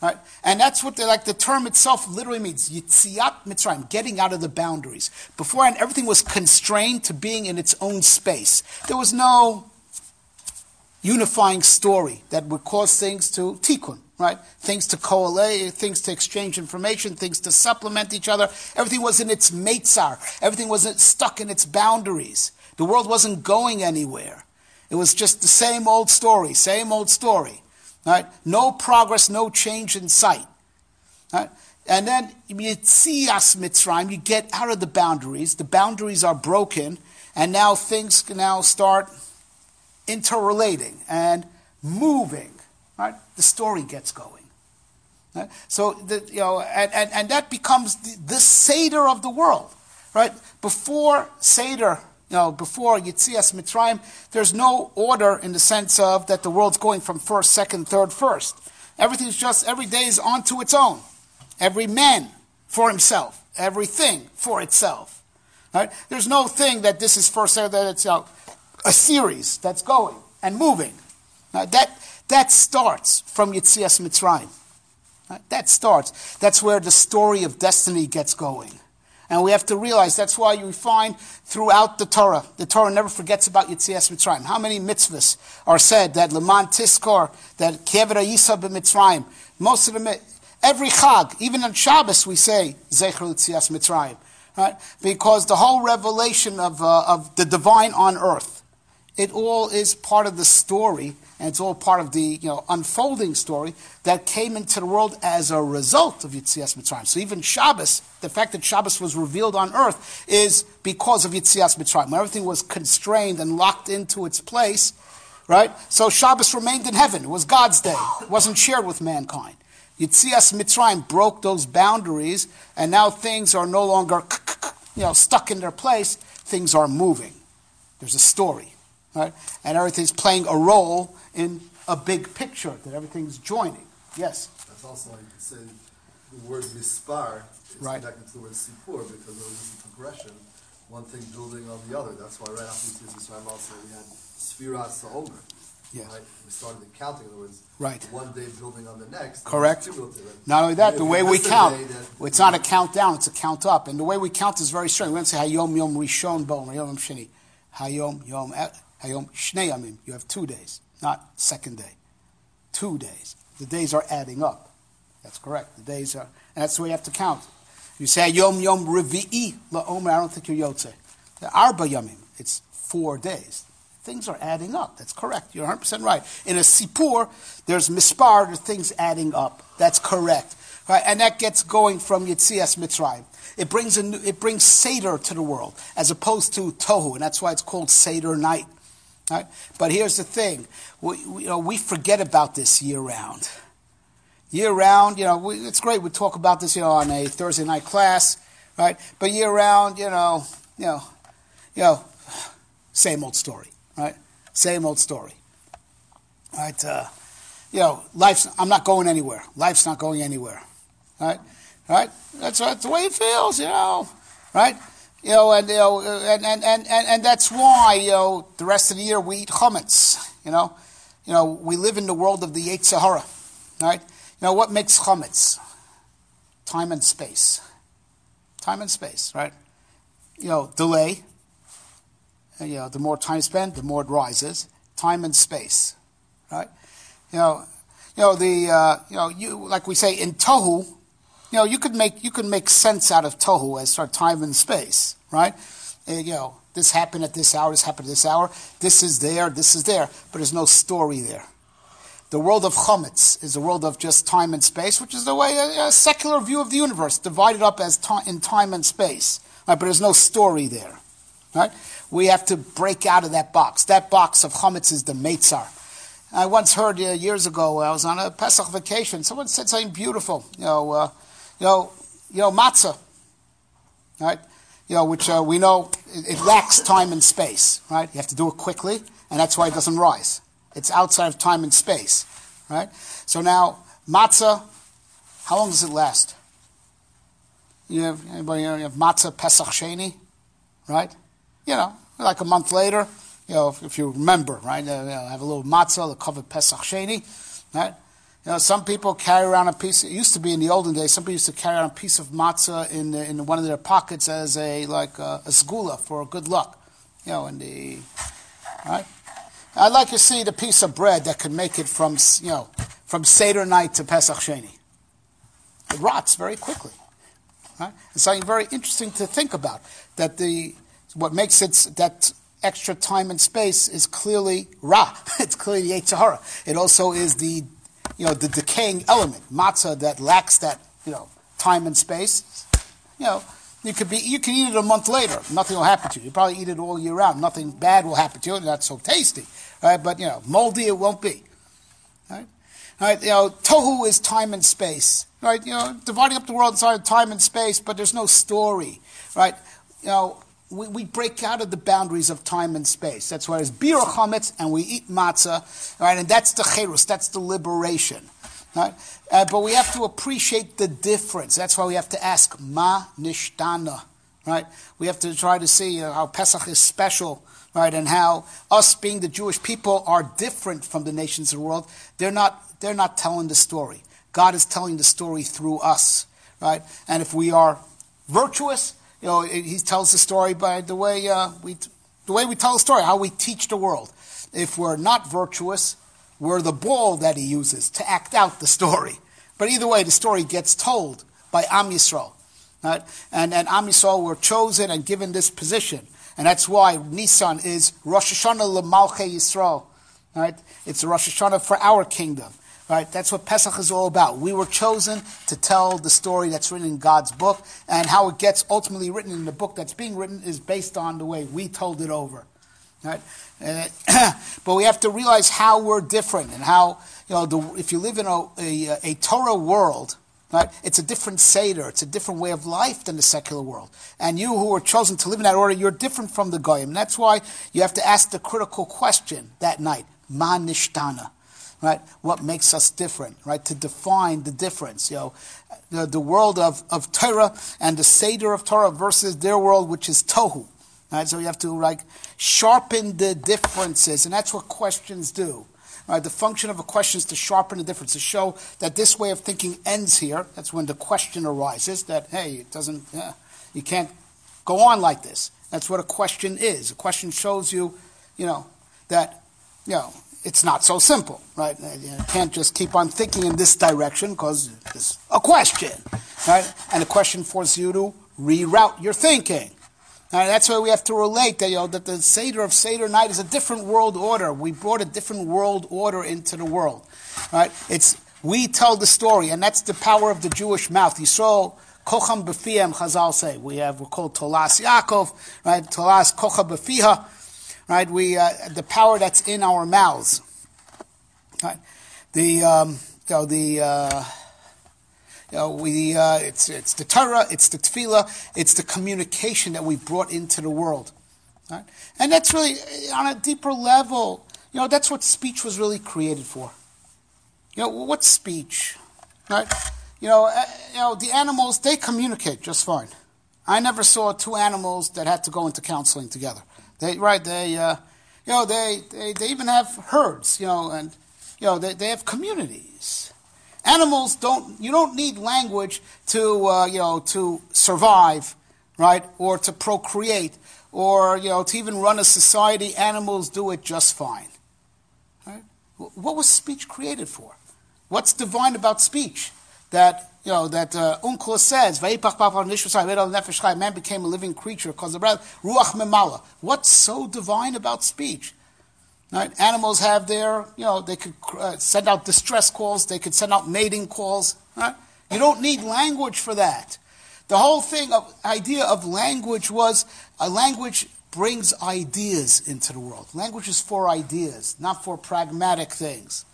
Right? And that's what the term itself literally means. Yetziat Mitzrayim, getting out of the boundaries. Beforehand, everything was constrained to being in its own space. There was no unifying story that would cause things to tikkun, right? Things to coalesce, things to exchange information, things to supplement each other. Everything was in its meitzar. Everything wasn't stuck in its boundaries. The world wasn't going anywhere. It was just the same old story. Right? No progress, no change in sight. Right? And then Yetzias Mitzrayim, you get out of the boundaries. The boundaries are broken, and now things can now start interrelating and moving. Right? The story gets going. Right? So and that becomes the Seder of the world. Right? Before Seder, before Yetzias Mitzrayim, there's no order in the sense of that the world's going from first, second, third, first. Everything's just every day is onto its own. Every man for himself. Everything for itself. Right? There's no thing that this is first, that it's a series that's going and moving. Now, that starts from Yetzias Mitzrayim. Right? That starts. That's where the story of destiny gets going. And we have to realize that's why you find throughout the Torah never forgets about Yetzias Mitzrayim. How many mitzvahs are said that Leman Tiskor, that Kevra Yisa b'Mitzrayim? Most of them, every Chag, even on Shabbos, we say Zecher Yetzias Mitzrayim, right? Because the whole revelation of the divine on earth, it all is part of the story, and it's all part of the unfolding story that came into the world as a result of Yetzias Mitzrayim. So even Shabbos, the fact that Shabbos was revealed on earth is because of Yetzias Mitzrayim. When everything was constrained and locked into its place, right? So Shabbos remained in heaven. It was God's day. It wasn't shared with mankind. Yetzias Mitzrayim broke those boundaries, and now things are no longer stuck in their place. Things are moving. There's a story. Right? And everything's playing a role in a big picture, that everything's joining. Yes? That's also why you could say the word mispar is connected to the word Sipur, because there was a progression, one thing building on the other. That's why right after Mitzrayim also we had Sfiras Ha'omer. Yes. Right? We started the counting, in other words, one day building on the next. Correct. Not only that, the way we count, it's not a countdown, it's a count up. And the way we count is very strange. We don't say Hayom Yom Rishon Bo, Hayom Sheni. Hayom Yom Hayom Shnei Yamim. You have 2 days, not second day. 2 days. The days are adding up. That's correct. The days are, and that's the way you have to count. You say Yom Yom Revi'i LaOmer, I don't think you're Yotze. Arba Yamim, it's 4 days. Things are adding up. That's correct. You're 100% right. In a Sipur, there's mispar, there's things adding up. That's correct. Right? And that gets going from Yetzias Mitzrayim. It brings Seder to the world, as opposed to Tohu, and that's why it's called Seder night. Right? But here's the thing. We forget about this year round. Year round, it's great. We talk about this, on a Thursday night class, right? But year round, same old story, right? Same old story, right? I'm not going anywhere. Life's not going anywhere, right? Right? That's the way it feels, right? And that's why, the rest of the year we eat chametz, we live in the world of the Yetzias, right? What makes chametz? Time and space. Time and space, right? Delay. The more time spent, the more it rises. Time and space, right? Like we say in tohu, you could make sense out of tohu as sort of time and space, right? This happened at this hour, this happened at this hour, this is there, but there's no story there. The world of chametz is a world of just time and space, which is the way a secular view of the universe, divided up as in time and space, right? But there's no story there, right? We have to break out of that box. That box of chametz is the Meitzar. I once heard years ago, I was on a Pesach vacation, someone said something beautiful, matzah, right? Which we know it lacks time and space, right? You have to do it quickly, and that's why it doesn't rise. It's outside of time and space, right? So now, matzah, how long does it last? You have matzah Pesach Sheni, right? Like a month later, if you remember, right? Have a little matzah, the cover Pesach Sheni, right? Some people carry around a piece. It used to be in the olden days. Some people used to carry around a piece of matzah in one of their pockets as a segula for good luck. Right? I'd like to see the piece of bread that could make it from Seder night to Pesach Sheni. It rots very quickly. Right? It's something very interesting to think about. That what makes it that extra time and space is clearly Ra. It's clearly Yetzias. It also is the decaying element, matzah, that lacks that, time and space. You can eat it a month later. Nothing will happen to you. You probably eat it all year round. Nothing bad will happen to you. Not so tasty, right? But moldy it won't be. Right? Right? Tohu is time and space. Right? Dividing up the world inside time and space, but there's no story. Right? We break out of the boundaries of time and space. That's why there's bir chametz and we eat matzah. Right? And that's the cherus. That's the liberation. Right? But we have to appreciate the difference. That's why we have to ask, ma nishtana, right? We have to try to see how Pesach is special, right? And how us being the Jewish people are different from the nations of the world. They're not telling the story. God is telling the story through us, right? And if we are virtuous, He tells the story by the way we tell the story, how we teach the world. If we're not virtuous, we're the ball that He uses to act out the story. But either way, the story gets told by Am Yisrael. Right? And Am Yisrael were chosen and given this position. And that's why Nisan is Rosh Hashanah l'Malchei Yisrael. Right? It's a Rosh Hashanah for our kingdom. Right? That's what Pesach is all about. We were chosen to tell the story that's written in God's book, and how it gets ultimately written in the book that's being written is based on the way we told it over. Right? But we have to realize how we're different, and how if you live in a Torah world, right, it's a different seder, it's a different way of life than the secular world. And you who are chosen to live in that order, you're different from the goyim. And that's why you have to ask the critical question that night: Ma nishtana? Right? What makes us different? Right? To define the difference. The world of Torah and the seder of Torah versus their world, which is tohu. Right? So you have to sharpen the differences, and that's what questions do. Right? The function of a question is to sharpen the difference, to show that this way of thinking ends here. That's when the question arises. That it doesn't. You can't go on like this. That's what a question is. A question shows you, that it's not so simple, right? You can't just keep on thinking in this direction because it's a question, right? And a question forces you to reroute your thinking. Now, that's why we have to relate that, that the Seder of Seder night is a different world order. We brought a different world order into the world, right? We tell the story, and that's the power of the Jewish mouth. Yisrael kocham b'fiyam, Chazal say. We're called Tolas Yaakov, right? Tolas kocha b'fiha, right? The power that's in our mouths, right? It's the Torah, it's the Tefillah, it's the communication that we brought into the world, right? And that's really, on a deeper level, that's what speech was really created for. What's speech, right? The animals, they communicate just fine. I never saw two animals that had to go into counseling together. They even have herds, and they have communities. Animals you don't need language to survive, right? Or to procreate, or, to even run a society. Animals do it just fine, right? What was speech created for? What's divine about speech? That Unclus says, man became a living creature because of ruach memala. What's so divine about speech? Right? Animals have their, they could send out distress calls, they could send out mating calls. Right? You don't need language for that. The whole idea of language was, a language brings ideas into the world. Language is for ideas, not for pragmatic things.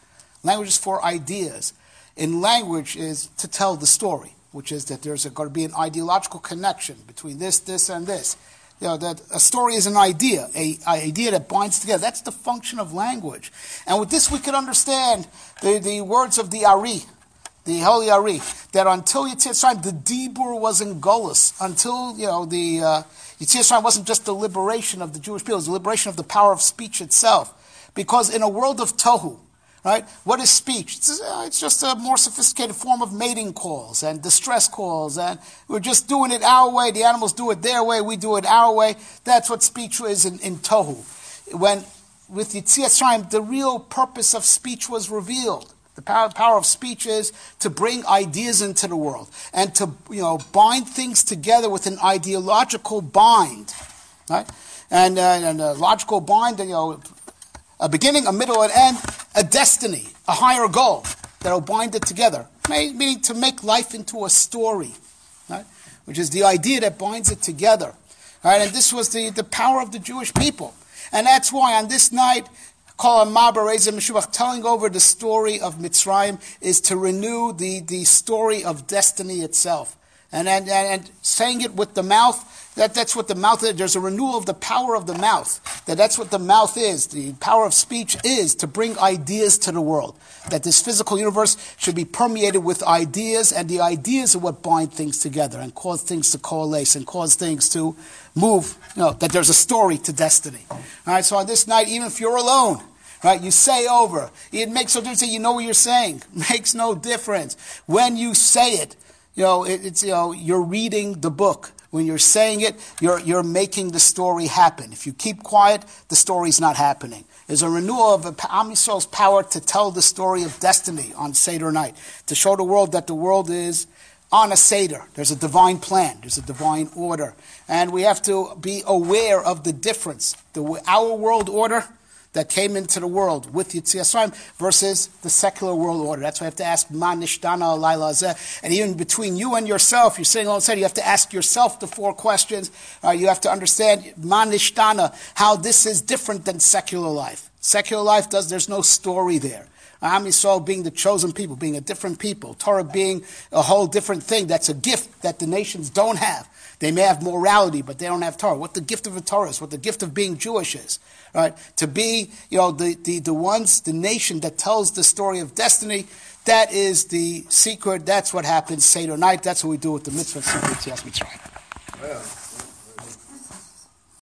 Language is for ideas. In language is to tell the story, which is that there's going to be an ideological connection between this, and this. That a story is an idea that binds together. That's the function of language. And with this we can understand the words of the Ari, the Holy Ari, that until Yetzias time, the Dibur was in Golus. Until, the Yetzias time wasn't just the liberation of the Jewish people, it was the liberation of the power of speech itself. Because in a world of Tohu, right? What is speech? It's just a more sophisticated form of mating calls and distress calls, and we're just doing it our way. The animals do it their way, we do it our way. That's what speech is in Tohu. When, with Yetzias time, the real purpose of speech was revealed. The power of speech is to bring ideas into the world and to bind things together with an ideological bind, right? And a logical bind, a beginning, a middle, an end, a destiny, a higher goal that will bind it together. meaning to make life into a story, right? Which is the idea that binds it together. Right? And this was the power of the Jewish people. And that's why on this night, telling over the story of Mitzrayim is to renew the story of destiny itself. And saying it with the mouth, that's what the mouth is. There's a renewal of the power of the mouth. That's what the mouth is. The power of speech is to bring ideas to the world. That this physical universe should be permeated with ideas, and the ideas are what bind things together and cause things to coalesce and cause things to move. That there's a story to destiny. All right, so on this night, even if you're alone, right, you say over. It makes no difference that you know what you're saying. It makes no difference. When you say it, you're reading the book. When you're saying it, you're making the story happen. If you keep quiet, the story's not happening. There's a renewal of Am Yisrael's power to tell the story of destiny on Seder night, to show the world that the world is on a Seder. There's a divine plan. There's a divine order. And we have to be aware of the difference. Our world order that came into the world with Yetzias versus the secular world order. That's why you have to ask, Ma nishtana alayla zeh. And even between you and yourself, you're sitting on Seder, you have to ask yourself the 4 questions. You have to understand, Ma nishtana, how this is different than secular life. Secular life there's no story there. Am Yisrael being the chosen people, being a different people. Torah being a whole different thing. That's a gift that the nations don't have. They may have morality, but they don't have Torah. What the gift of the Torah is, what the gift of being Jewish is. Right? To be, the nation that tells the story of destiny, that is the secret. That's what happens Seder night. That's what we do with the mitzvah of Yetzias Mitzrayim.